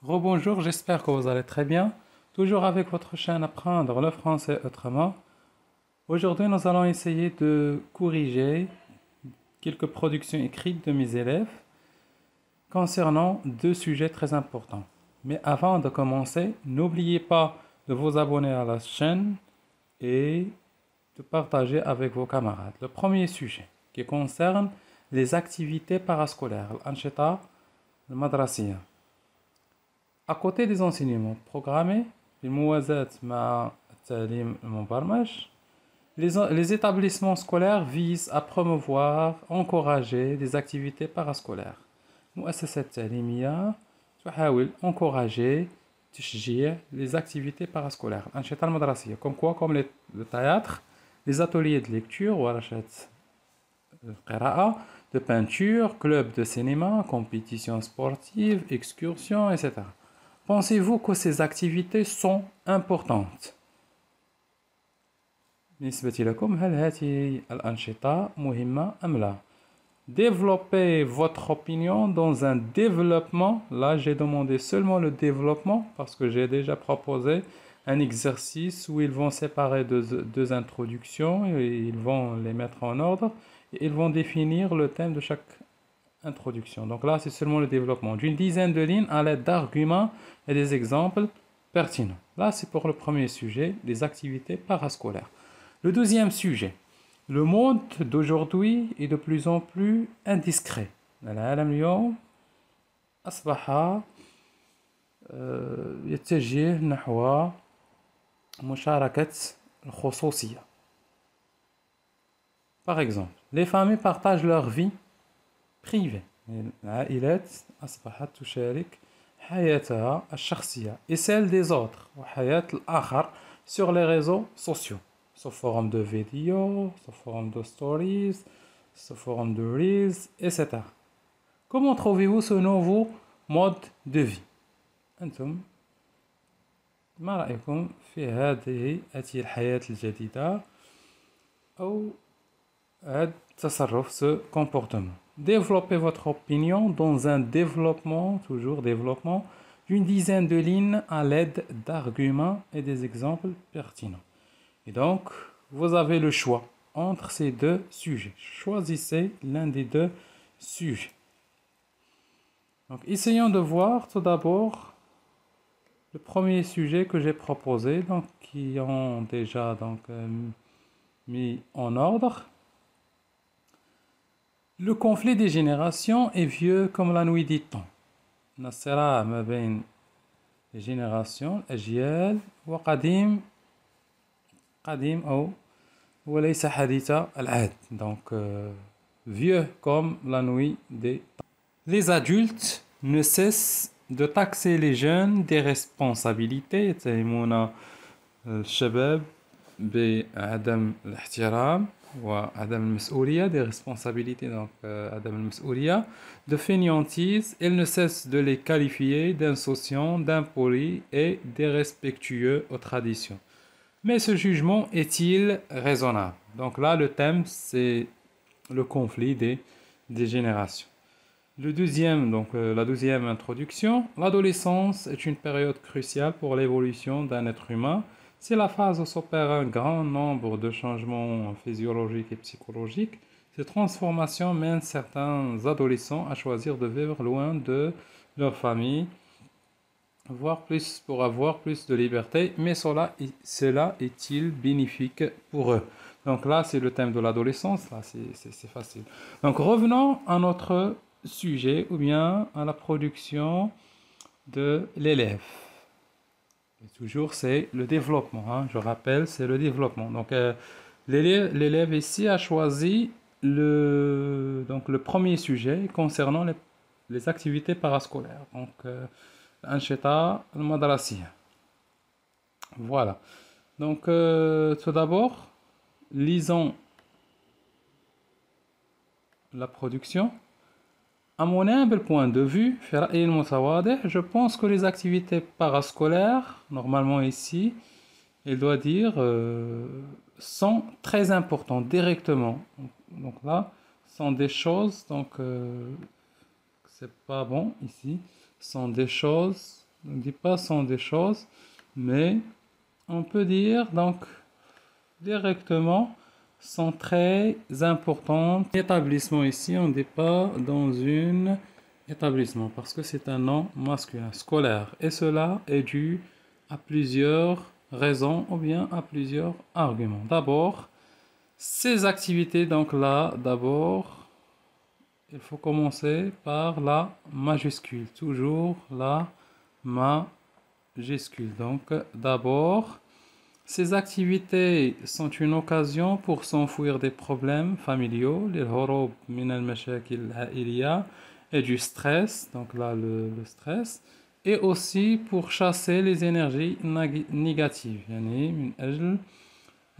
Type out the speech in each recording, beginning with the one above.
Rebonjour, j'espère que vous allez très bien. Toujours avec votre chaîne Apprendre le français autrement. Aujourd'hui, nous allons essayer de corriger quelques productions écrites de mes élèves concernant deux sujets très importants. Mais avant de commencer, n'oubliez pas de vous abonner à la chaîne et de partager avec vos camarades. Le premier sujet qui concerne les activités parascolaires, l'ancheta, le madrasiya. À côté des enseignements programmés, بالموازاة مع التعليم المبرمج, les établissements scolaires visent à promouvoir, encourager des activités parascolaires. المؤسسة التعليمية تحاول encourager تشجيع les activités parascolaires. الأنشطة المدرسية comme le théâtre, les ateliers de lecture ورشات القراءة, de peinture, club de cinéma, compétitions sportives, excursions, etc. Pensez-vous que ces activités sont importantes؟ بالنسبة لكم هل هذه الأنشطة مهمة أم لا؟ Développez votre opinion dans un développement. Là, j'ai demandé seulement le développement parce que j'ai déjà proposé un exercice où ils vont séparer deux introductions et ils vont les mettre en ordre et ils vont définir le thème de chaque introduction. Donc là, c'est seulement le développement d'une dizaine de lignes à l'aide d'arguments et des exemples pertinents. Là, c'est pour le premier sujet, les activités parascolaires. Le deuxième sujet, le monde d'aujourd'hui est de plus en plus indiscret. العالم اليوم أصبح يتجه نحو مشاركة الخصوصية. Par exemple, les familles partagent leur vie privée. العائلات أصبحت تشارك حياتها الشخصية et celle des autres وحياة الآخر sur les réseaux sociaux, sous forme de vidéos, sous forme de stories, sous forme de reels, etc. Comment trouvez-vous ce nouveau mode de vie؟ أنتم ما رأيكم في هذه الحياة الجديدة أو هذا التصرف ce comportement? Développez votre opinion dans un développement, toujours développement, d'une dizaine de lignes à l'aide d'arguments et des exemples pertinents. Et donc, vous avez le choix entre ces deux sujets. Choisissez l'un des deux sujets. Donc, essayons de voir tout d'abord le premier sujet que j'ai proposé, donc qui ont déjà mis en ordre. Le conflit des générations est vieux comme la nuit des temps. الصراع ما بين les générations, الأجيال وقديم أو وليس حديث العهد. Donc vieux comme la nuit des temps. Les adultes ne cessent de taxer les jeunes des responsabilités. يتهمون الشباب بعدم الاحترام وعدم المسؤولية, des responsabilités, donc عدم المسؤولية, de fainéantise. Ils ne cessent de les qualifier d'insouciants, d'impolis et d'irrespectueux aux traditions. Mais ce jugement est-il raisonnable? Donc là, le thème, c'est le conflit des générations. Le deuxième, la deuxième introduction, l'adolescence est une période cruciale pour l'évolution d'un être humain. C'est la phase où s'opère un grand nombre de changements physiologiques et psychologiques. Ces transformations mènent certains adolescents à choisir de vivre loin de leur famille, pour avoir plus de liberté, mais cela est-il bénéfique pour eux? Donc là, c'est le thème de l'adolescence, là, c'est facile. Donc revenons à notre sujet, ou bien à la production de l'élève. Et toujours, c'est le développement, hein, je rappelle, c'est le développement. Donc l'élève ici a choisi le premier sujet concernant les activités parascolaires. Donc, Ancheta al-Madrasiya. Voilà. Donc, tout d'abord, lisons la production. À mon humble point de vue, je pense que les activités parascolaires, normalement ici, il doit dire, sont très importantes directement. Donc là, sont des choses, donc c'est pas bon ici, sont des choses On ne dit pas sont des choses, mais on peut dire donc directement sont très importantes. L'établissement ici, on ne dit pas dans un établissement parce que c'est un nom masculin, scolaire. Et cela est dû à plusieurs raisons ou bien à plusieurs arguments. D'abord, ces activités, donc là, d'abord, il faut commencer par la majuscule. Toujours la majuscule. Donc, d'abord, ces activités sont une occasion pour s'enfuir des problèmes familiaux, للهروب من المشاكل العائلية et du stress, donc là le stress, et aussi pour chasser les énergies négatives. يعني من أجل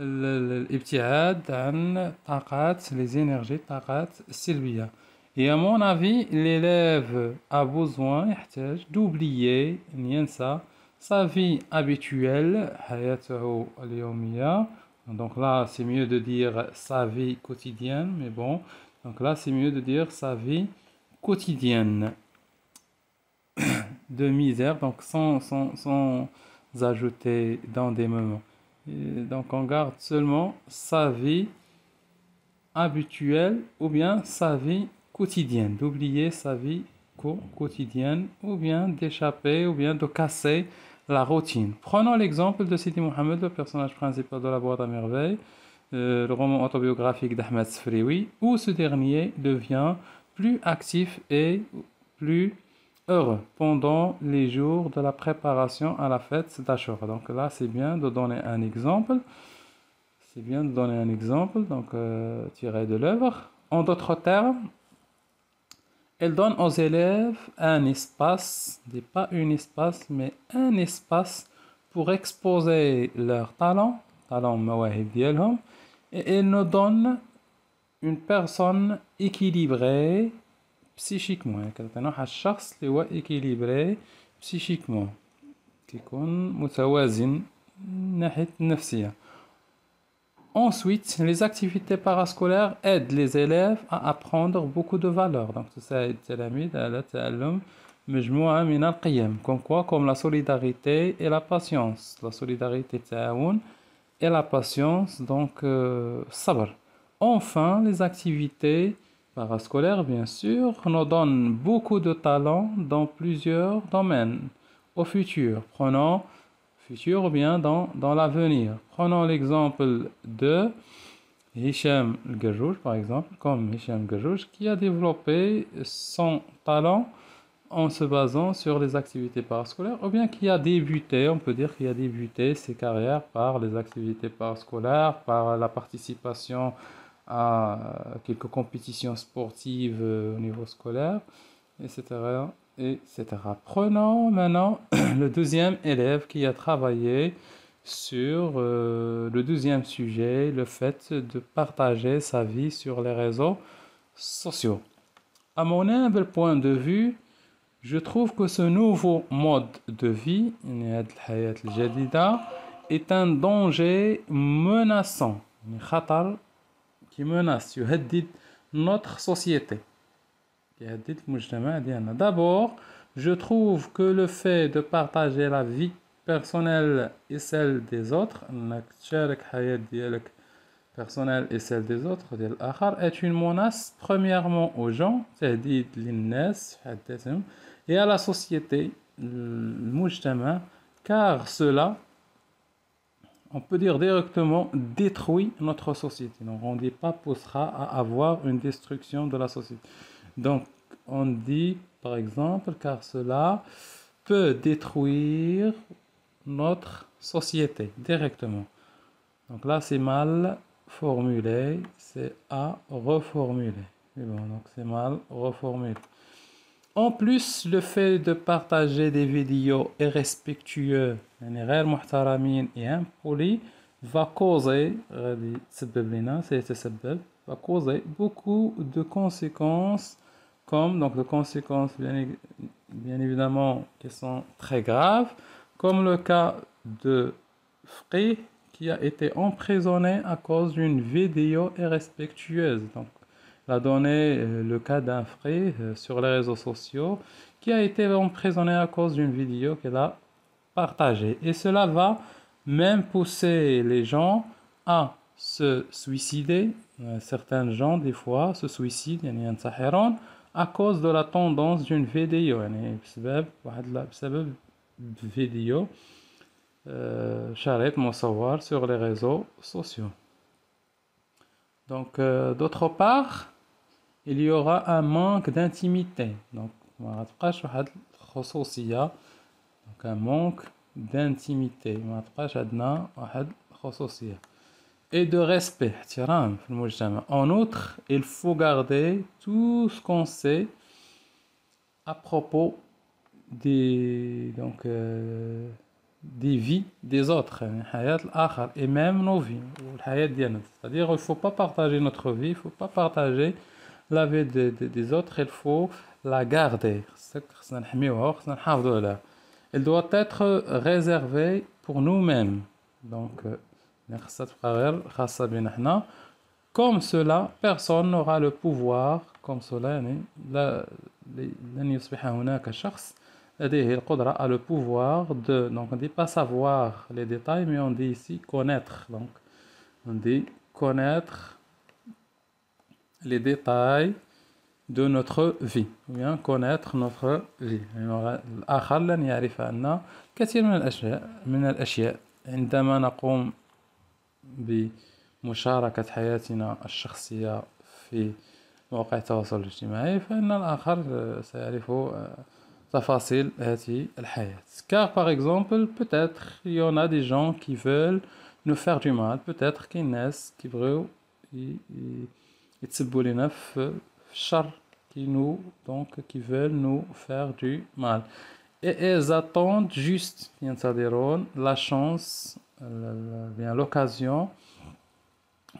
الابتعاد عن طاقات les énergies طاقات سلبية. Et à mon avis, l'élève a besoin يحتاج d'oublier ينسى sa vie habituelle, حياته اليومية. Donc là, c'est mieux de dire sa vie quotidienne, mais bon. Donc là, c'est mieux de dire sa vie quotidienne de misère, donc sans ajouter dans des moments. Et donc on garde seulement sa vie habituelle ou bien sa vie quotidienne, d'oublier sa vie quotidienne ou bien d'échapper ou bien de casser la routine. Prenons l'exemple de Sidi Mohamed, le personnage principal de La Boîte à Merveilles, le roman autobiographique d'Ahmed Sfrioui, où ce dernier devient plus actif et plus heureux pendant les jours de la préparation à la fête d'Ashura. Donc là, c'est bien de donner un exemple. C'est bien de donner un exemple, donc tiré de l'œuvre. En d'autres termes, elle donne aux élèves un espace, pas un espace, mais un espace pour exposer leurs talents, مواهب ديالهم, et elle nous donne une personne équilibrée psychiquement. كتعطينا واحد الشخص اللي هو équilibré psychiquement, كيكون متوازن من ناحية النفسية. Ensuite, les activités parascolaires aident les élèves à apprendre beaucoup de valeurs. Donc, تساعد التلاميذ على تعلم مجموعة من القيم. Comme quoi? Comme la solidarité et la patience. La solidarité, التعاون, et la patience, donc sabr. Enfin, les activités parascolaires, bien sûr, nous donnent beaucoup de talents dans plusieurs domaines. Au futur, prenons futur ou bien dans l'avenir. Prenons l'exemple de Hicham El-Garrouj, par exemple, comme Hicham El-Garrouj, qui a développé son talent en se basant sur les activités parascolaires, ou bien qui a débuté, on peut dire qu'il a débuté ses carrières par les activités parascolaires, par la participation à quelques compétitions sportives au niveau scolaire, etc. etc. Prenons maintenant le deuxième élève qui a travaillé sur le deuxième sujet, le fait de partager sa vie sur les réseaux sociaux. À mon humble point de vue, je trouve que ce nouveau mode de vie, est un danger menaçant, qui menace notre société. D'abord, je trouve que le fait de partager la vie personnelle et celle des autres, personnelle et celle des autres, est une menace premièrement aux gens, et à la société, car cela, on peut dire directement, détruit notre société. Donc on ne dit pas poussera à avoir une destruction de la société. Donc, on dit, par exemple, car cela peut détruire notre société directement. Donc là, c'est mal formulé, c'est à reformuler. Bon, donc c'est mal reformulé. En plus, le fait de partager des vidéos irrespectueux, et impolis, va causer beaucoup de conséquences, comme donc de conséquences bien évidemment qui sont très graves, comme le cas de Free qui a été emprisonné à cause d'une vidéo irrespectueuse. Donc, il a donné le cas d'un Free sur les réseaux sociaux qui a été emprisonnée à cause d'une vidéo qu'elle a partagée. Et cela va même pousser les gens à se suicider. Certains gens, des fois, se suicident يعني ينتحرون à cause de la tendance d'une vidéo. يعني بسبب vidéo شريط مصور sur les réseaux sociaux. Donc, d'autre part, il y aura un manque d'intimité. Donc, ما غتبقاش واحد الخصوصية. Donc, un manque d'intimité. ما غتبقاش عندنا واحد الخصوصية. Et de respect. احترام في المجتمع. En outre, il faut garder tout ce qu'on sait à propos des vies des autres, يعني حياة الآخر, et même nos vies, والحياة ديالنا. C'est-à-dire, il ne faut pas partager notre vie, il ne faut pas partager la vie des autres, il faut la garder. خصنا نحميوها وخصنا نحافظوا عليها. Elle doit être réservée pour nous-mêmes. Donc, خصها تبقى غير خاصة بينا حنا. Comme cela, personne n'aura le pouvoir, comme cela, يعني لن يصبح هناك شخص لديه القدرة à le pouvoir de, donc on dit pas savoir les détails, mais on dit ici connaître. Donc, on dit connaître les détails de notre vie, ou bien connaître notre vie. الآخر لن يعرف عنا كثير من الأشياء عندما نقوم بمشاركة حياتنا الشخصية في مواقع التواصل الاجتماعي, فإن الآخر سيعرف تفاصيل هذه الحياة. Car par exemple, peut-être il y en a des gens qui veulent nous faire du mal, peut-être كاين ناس كيبغيو يتسبوا لنا في الشر, qui veulent nous faire du mal. Et elles attendent juste, ينتظرون la chance, bien l'occasion.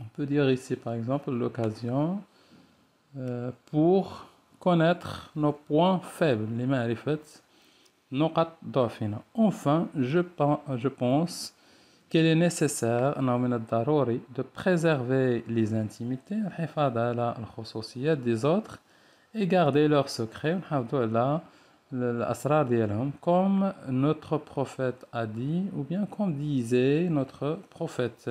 On peut dire ici par exemple l'occasion pour connaître nos points faibles, les معرفة نقط ضعفنا. Enfin, je pense qu'il est nécessaire, أنه من الضروري, de préserver les intimités, الحفاظ على الخصوصيات des autres, et garder leurs secrets, ونحافظوا على الأسرار ديالهم, comme notre prophète a dit, ou bien comme disait notre prophète.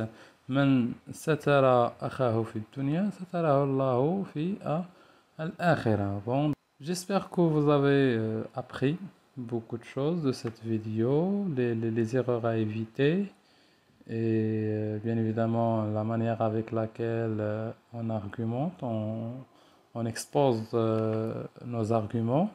من ستر أخاه في الدنيا ستره الله في الآخرة. Bon, j'espère que vous avez appris beaucoup de choses de cette vidéo, les erreurs à éviter, et bien évidemment la manière avec laquelle on argumente, on expose nos arguments.